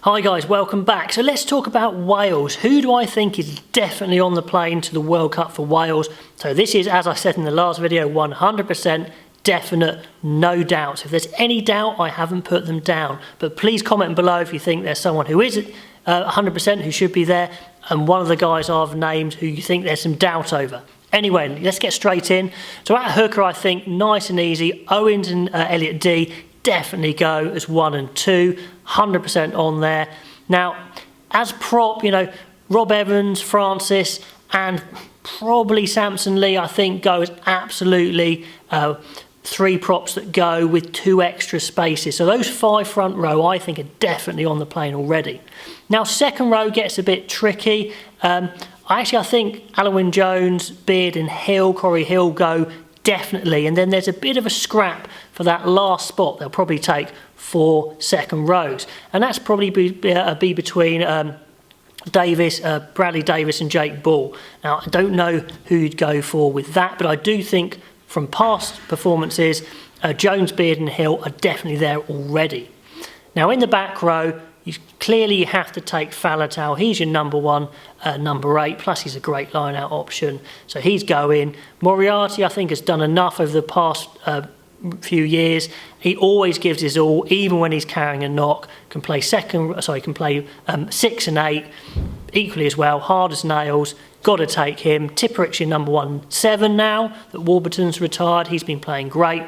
Hi guys, welcome back. So let's talk about Wales. Who do I think is definitely on the plane to the World Cup for Wales? So this is, as I said in the last video, 100% definite, no doubts. If there's any doubt, I haven't put them down. But please comment below if you think there's someone who is 100% who should be there, and one of the guys I've named who you think there's some doubt over. Anyway, let's get straight in. So at hooker, I think nice and easy. Owens and Elliot D definitely go as 1 and 2, 100% on there. Now, as prop, Rob Evans, Francis, and probably Samson Lee, I think, go as absolutely 3 props that go with 2 extra spaces. So those 5 front row, I think, are definitely on the plane already. Now, second row gets a bit tricky. I think Alwyn Jones, Beard and Hill, Corey Hill go definitely, and then there's a bit of a scrap for that last spot. They'll probably take 4 second rows, and that's probably be between Bradley Davis and Jake Ball. Now, I don't know who you'd go for with that, but I do think from past performances, Jones, Beard and Hill are definitely there already. Now, in the back row, you clearly have to take Faletau. He's your number 1, number 8, plus he's a great line-out option. So he's going. Moriarty, I think, has done enough over the past few years. He always gives his all, even when he's carrying a knock. Can play 6 and 8 equally as well, hard as nails. Got to take him. Tipperich's your number 1, 7 now that Warburton's retired. He's been playing great.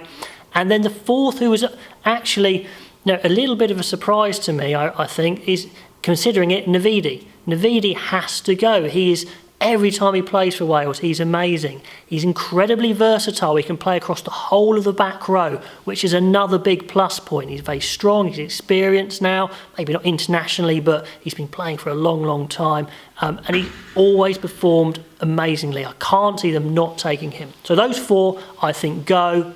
And then the 4th, who was actually a little bit of a surprise to me, I think, is, considering it, Navidi. Navidi has to go. He is, every time he plays for Wales, he's amazing. He's incredibly versatile. He can play across the whole of the back row, which is another big plus point. He's very strong. He's experienced now, maybe not internationally, but he's been playing for a long, long time. And he always performed amazingly. I can't see them not taking him. So those 4, I think, go.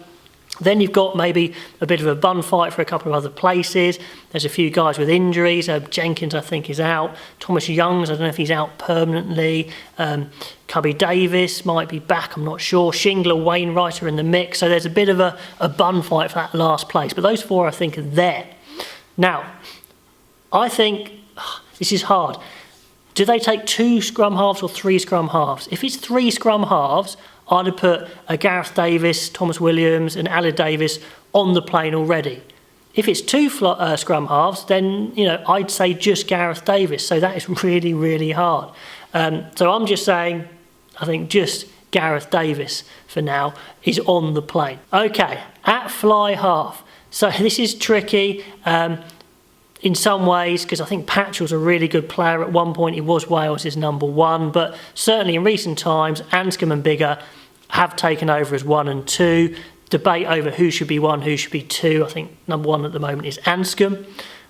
Then you've got maybe a bit of a bun fight for a couple of other places. There's a few guys with injuries. Jenkins, I think, is out. Thomas Youngs, I don't know if he's out permanently. Cubby Davis might be back, I'm not sure. Shingler, Wainwright are in the mix. So there's a bit of a bun fight for that last place. But those 4, I think, are there. Now, I think this is hard. Do they take 2 scrum halves or 3 scrum halves? If it's 3 scrum halves, I'd have put Gareth Davis, Thomas Williams and Aled Davis on the plane already. If it's 2 scrum halves, then I'd say just Gareth Davis. So that is really, really hard. So I'm just saying, I think just Gareth Davis for now is on the plane. Okay, at fly half. So this is tricky in some ways, because I think Patchell's a really good player. At one point he was Wales' number 1, but certainly in recent times, Anscombe and Biggar have taken over as 1 and 2. Debate over who should be 1, who should be 2. I think number 1 at the moment is Anscombe.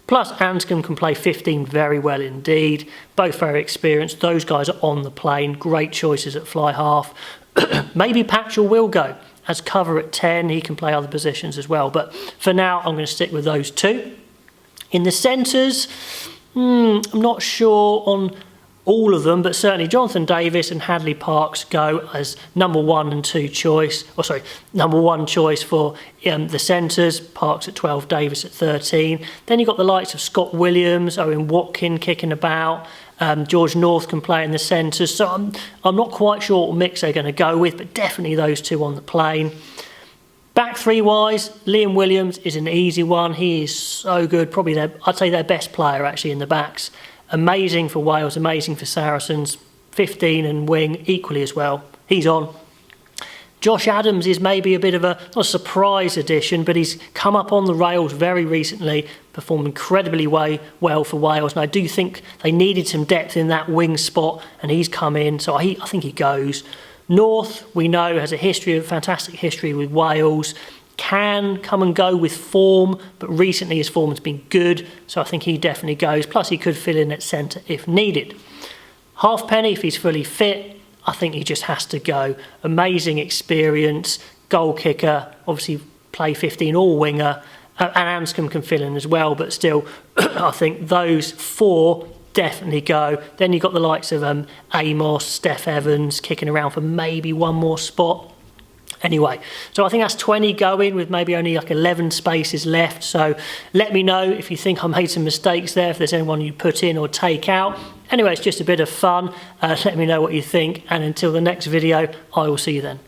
Plus Anscombe can play 15 very well indeed. Both very experienced. Those guys are on the plane. Great choices at fly half. Maybe Patchell will go as cover at 10. He can play other positions as well. But for now, I'm going to stick with those 2. In the centres, I'm not sure on all of them, but certainly Jonathan Davis and Hadley Parkes go as number 1 and 2 choice. Number 1 choice for the centres. Parkes at 12, Davis at 13. Then you've got the likes of Scott Williams, Owen Watkin kicking about. George North can play in the centres. So I'm not quite sure what mix they're going to go with, but definitely those 2 on the plane. Back 3-wise, Liam Williams is an easy one. He is so good. Probably I'd say their best player actually in the backs. Amazing for Wales, amazing for Saracens. 15 and wing equally as well. He's on. Josh Adams is maybe a bit of not a surprise addition, but he's come up on the rails very recently, performed incredibly well for Wales, and I do think they needed some depth in that wing spot, and he's come in, so I think he goes. North, we know, has a fantastic history with Wales. Can come and go with form, but recently his form has been good, so I think he definitely goes. Plus he could fill in at centre if needed. Halfpenny, if he's fully fit, I think he just has to go. Amazing experience, goal kicker, obviously play 15 or winger, and Anscombe can fill in as well, but still I think those 4 definitely go. Then you've got the likes of Amos, Steph Evans kicking around for maybe 1 more spot. Anyway, so I think that's 20 going with maybe only like 11 spaces left. So let me know if you think I made some mistakes there, if there's anyone you put in or take out. Anyway, it's just a bit of fun. Let me know what you think, and until the next video, I will see you then.